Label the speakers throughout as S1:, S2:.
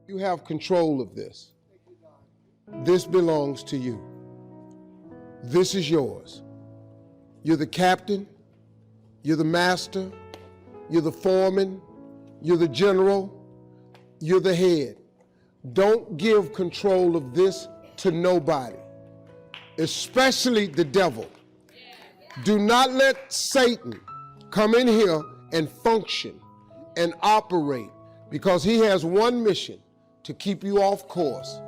S1: You have control of this. This belongs to you. This is yours. You're the captain. You're the master. You're the foreman. You're the general. You're the head. Don't give control of this to nobody, especially the devil. Do not let Satan come in here and function and operate, because he has one mission: to keep you off course,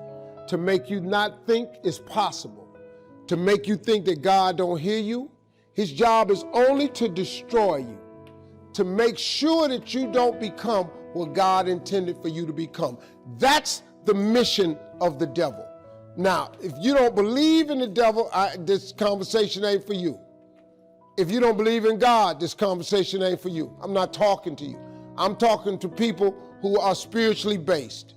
S1: to make you not think it's possible, to make you think that God don't hear you. His job is only to destroy you, to make sure that you don't become what God intended for you to become. That's the mission of the devil. Now, if you don't believe in the devil, this conversation ain't for you. If you don't believe in God, this conversation ain't for you. I'm not talking to you. I'm talking to people who are spiritually based.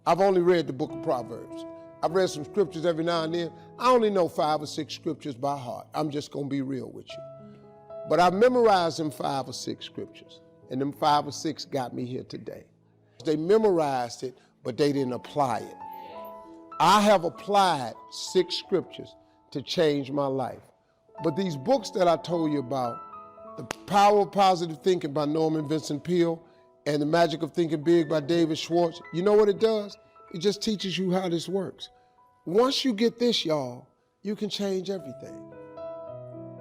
S1: I've only read the book of Proverbs. I've read some scriptures every now and then. I only know 5 or 6 scriptures by heart. I'm just going to be real with you. But I've memorized them 5 or 6 scriptures, and them 5 or 6 got me here today. They memorized it, but they didn't apply it. I have applied 6 scriptures to change my life. But these books that I told you about, The Power of Positive Thinking by Norman Vincent Peale and The Magic of Thinking Big by David Schwartz, you know what it does? It just teaches you how this works. Once you get this, y'all, you can change everything.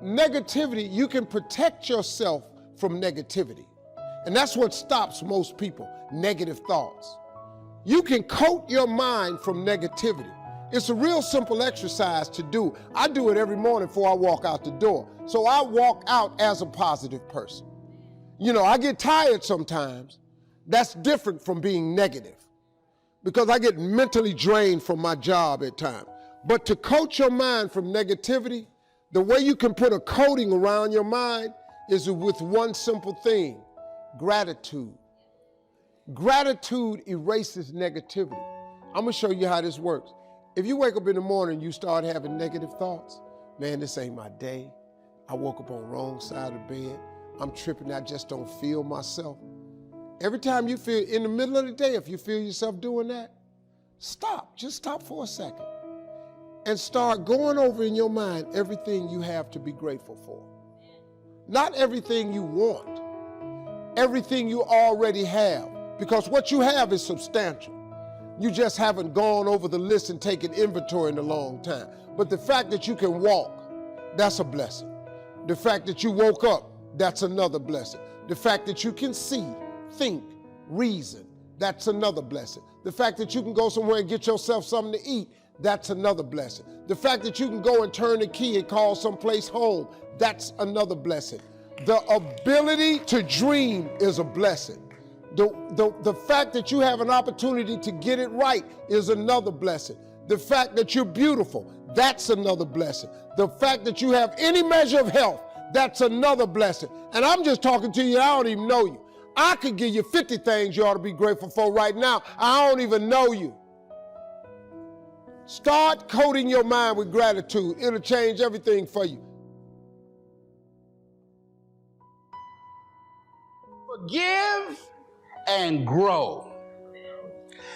S1: Negativity, you can protect yourself from negativity. And that's what stops most people, negative thoughts. You can coat your mind from negativity. It's a real simple exercise to do. I do it every morning before I walk out the door. So I walk out as a positive person. You know, I get tired sometimes. That's different from being negative, because I get mentally drained from my job at times. But to coat your mind from negativity, the way you can put a coating around your mind is with one simple thing: gratitude. Gratitude erases negativity. I'm gonna show you how this works. If you wake up in the morning and you start having negative thoughts, man, this ain't my day. I woke up on the wrong side of the bed. I'm tripping, I just don't feel myself. Every time you feel, in the middle of the day, if you feel yourself doing that, stop, just stop for a second and start going over in your mind everything you have to be grateful for. Not everything you want, everything you already have, because what you have is substantial. You just haven't gone over the list and taken inventory in a long time. But the fact that you can walk, that's a blessing. The fact that you woke up, that's another blessing. The fact that you can see, think, reason, that's another blessing. The fact that you can go somewhere and get yourself something to eat, that's another blessing. The fact that you can go and turn the key and call someplace home, that's another blessing. The ability to dream is a blessing. The fact that you have an opportunity to get it right is another blessing. The fact that you're beautiful, that's another blessing. The fact that you have any measure of health, that's another blessing. And I'm just talking to you, I don't even know you. I could give you 50 things you ought to be grateful for right now. I don't even know you. Start coating your mind with gratitude. It'll change everything for you.
S2: Forgive and grow.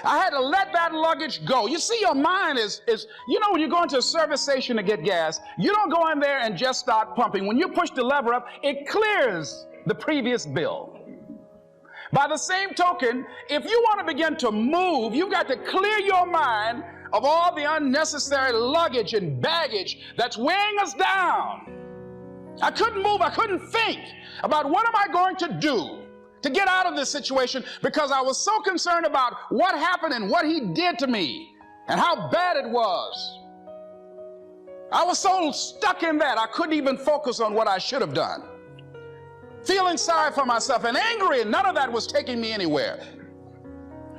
S2: I had to let that luggage go. You see, your mind is you know, when you go into a service station to get gas, you don't go in there and just start pumping. When you push the lever up, it clears the previous bill. By the same token, if you want to begin to move, you've got to clear your mind of all the unnecessary luggage and baggage that's weighing us down. I couldn't move, I couldn't think about what am I going to do to get out of this situation, because I was so concerned about what happened and what he did to me and how bad it was. I was so stuck in that I couldn't even focus on what I should have done. Feeling sorry for myself and angry, and none of that was taking me anywhere.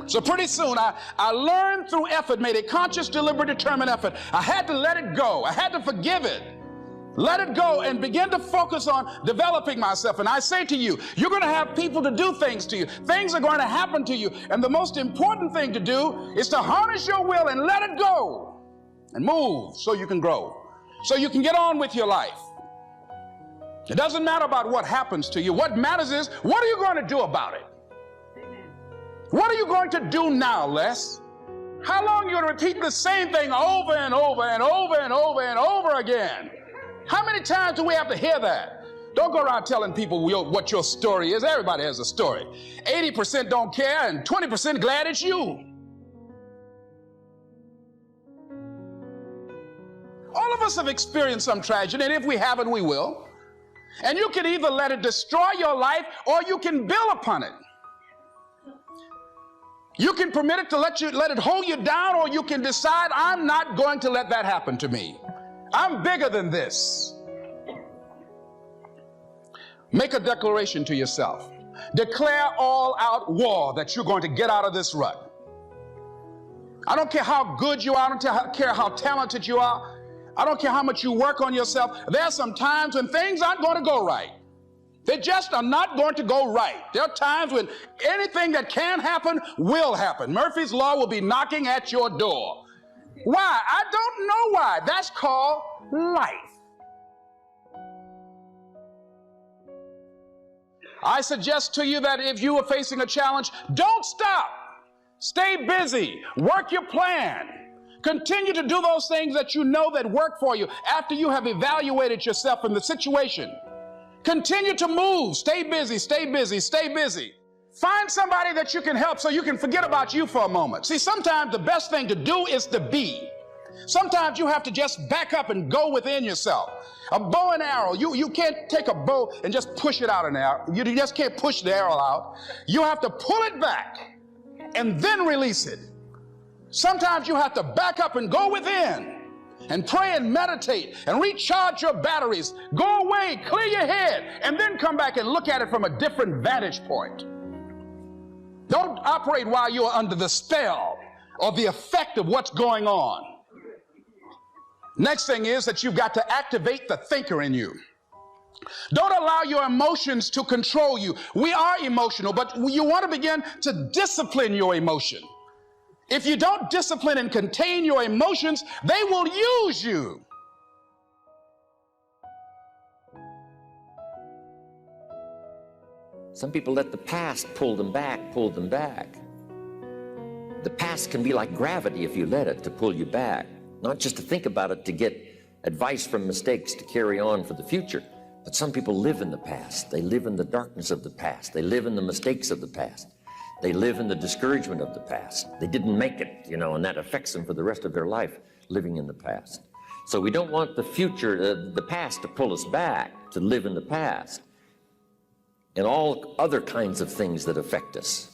S2: So pretty soon I learned through effort, made a conscious, deliberate, determined effort. I had to let it go. I had to forgive it. Let it go and begin to focus on developing myself. And I say to you, you're going to have people to do things to you. Things are going to happen to you. And the most important thing to do is to harness your will and let it go and move so you can grow, so you can get on with your life. It doesn't matter about what happens to you. What matters is, what are you going to do about it? What are you going to do now, Les? How long are you going to repeat the same thing over and over and over and over and over again? How many times do we have to hear that? Don't go around telling people what your story is. Everybody has a story. 80% don't care and 20% glad it's you. All of us have experienced some tragedy, and if we haven't, we will. And you can either let it destroy your life or you can build upon it. You can permit it to let it hold you down, or you can decide, I'm not going to let that happen to me. I'm bigger than this. Make a declaration to yourself. Declare all out war that you're going to get out of this rut. I don't care how good you are. I don't care how talented you are. I don't care how much you work on yourself. There are some times when things aren't going to go right. They just are not going to go right. There are times when anything that can happen will happen. Murphy's Law will be knocking at your door. Why? I don't know why. That's called life. I suggest to you that if you are facing a challenge, don't stop. Stay busy. Work your plan. Continue to do those things that you know that work for you after you have evaluated yourself in the situation. Continue to move. Stay busy, stay busy, stay busy. Find somebody that you can help so you can forget about you for a moment. See, sometimes the best thing to do is to be. Sometimes you have to just back up and go within yourself. A bow and arrow, you can't take a bow and just push it out an arrow. You just can't push the arrow out. You have to pull it back and then release it. Sometimes you have to back up and go within and pray and meditate and recharge your batteries. Go away, clear your head, and then come back and look at it from a different vantage point. Don't operate while you're under the spell or the effect of what's going on. Next thing is that you've got to activate the thinker in you. Don't allow your emotions to control you. We are emotional, but you want to begin to discipline your emotion. If you don't discipline and contain your emotions, they will use you.
S3: Some people let the past pull them back. The past can be like gravity if you let it to pull you back. Not just to think about it to get advice from mistakes to carry on for the future, but some people live in the past. They live in the darkness of the past. They live in the mistakes of the past. They live in the discouragement of the past. They didn't make it, and that affects them for the rest of their life, living in the past. So we don't want the future, the past to pull us back, to live in the past, and all other kinds of things that affect us.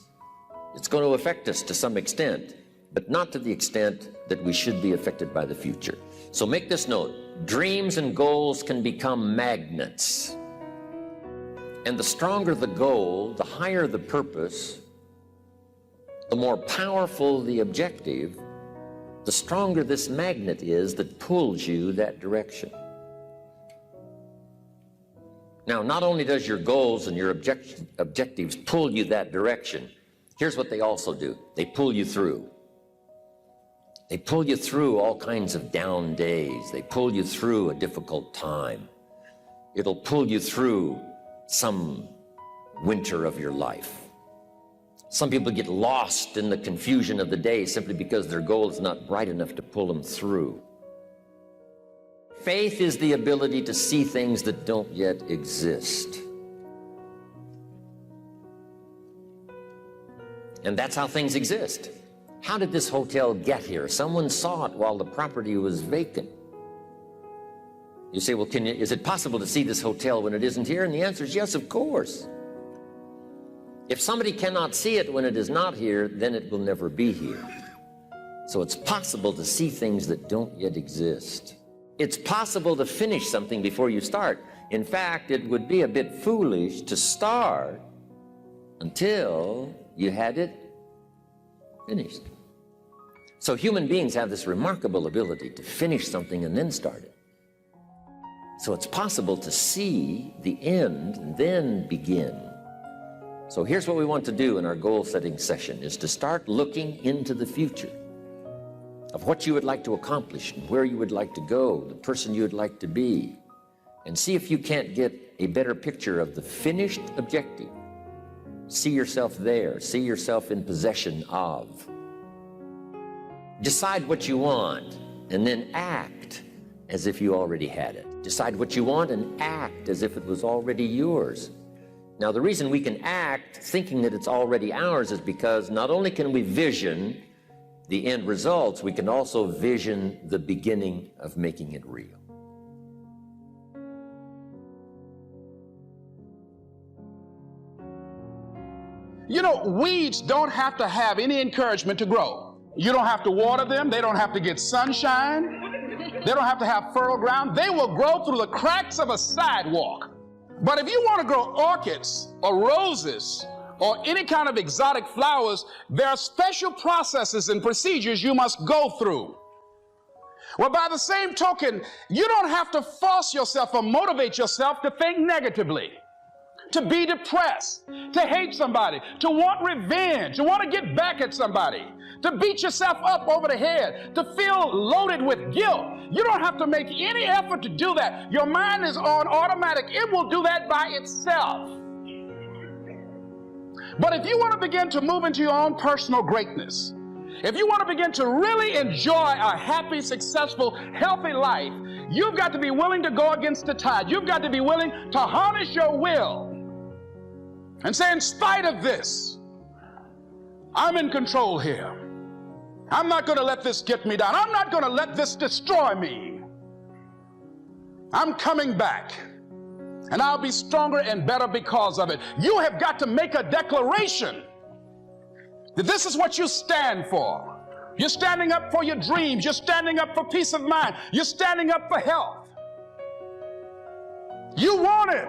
S3: It's going to affect us to some extent, but not to the extent that we should be affected by the future. So make this note: dreams and goals can become magnets. And the stronger the goal, the higher the purpose, the more powerful the objective, the stronger this magnet is that pulls you that direction. Now, not only does your goals and your objectives pull you that direction, here's what they also do. They pull you through. They pull you through all kinds of down days. They pull you through a difficult time. It'll pull you through some winter of your life. Some people get lost in the confusion of the day simply because their goal is not bright enough to pull them through. Faith is the ability to see things that don't yet exist. And that's how things exist. How did this hotel get here? Someone saw it while the property was vacant. You say, well, is it possible to see this hotel when it isn't here? And the answer is yes, of course. If somebody cannot see it when it is not here, then it will never be here. So it's possible to see things that don't yet exist. It's possible to finish something before you start. In fact, it would be a bit foolish to start until you had it finished. So human beings have this remarkable ability to finish something and then start it. So it's possible to see the end and then begin. So here's what we want to do in our goal-setting session, is to start looking into the future of what you would like to accomplish and where you would like to go, the person you would like to be, and see if you can't get a better picture of the finished objective. See yourself there. See yourself in possession of. Decide what you want and then act as if you already had it. Decide what you want and act as if it was already yours. Now, the reason we can act thinking that it's already ours is because not only can we vision the end results, we can also vision the beginning of making it real.
S2: You know, weeds don't have to have any encouragement to grow. You don't have to water them. They don't have to get sunshine. They don't have to have fertile ground. They will grow through the cracks of a sidewalk. But if you want to grow orchids or roses or any kind of exotic flowers, there are special processes and procedures you must go through. Well, by the same token, you don't have to force yourself or motivate yourself to think negatively, to be depressed, to hate somebody, to want revenge, to want to get back at somebody, to beat yourself up over the head, to feel loaded with guilt. You don't have to make any effort to do that. Your mind is on automatic. It will do that by itself. But if you want to begin to move into your own personal greatness, if you want to begin to really enjoy a happy, successful, healthy life, you've got to be willing to go against the tide. You've got to be willing to harness your will and say, in spite of this, I'm in control here. I'm not going to let this get me down. I'm not going to let this destroy me. I'm coming back, and I'll be stronger and better because of it. You have got to make a declaration that this is what you stand for. You're standing up for your dreams. You're standing up for peace of mind. You're standing up for health. You want it,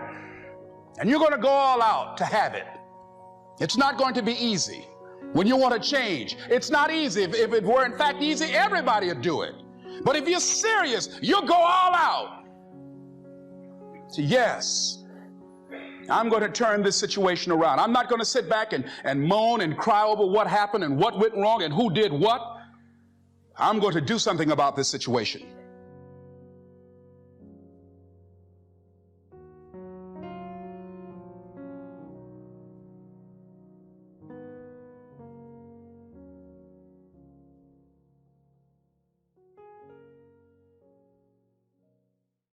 S2: and you're going to go all out to have it. It's not going to be easy. When you want to change, it's not easy. If it were in fact easy, everybody would do it. But if you're serious, you'll go all out. So yes, I'm going to turn this situation around. I'm not going to sit back and moan and cry over what happened and what went wrong and who did what. I'm going to do something about this situation.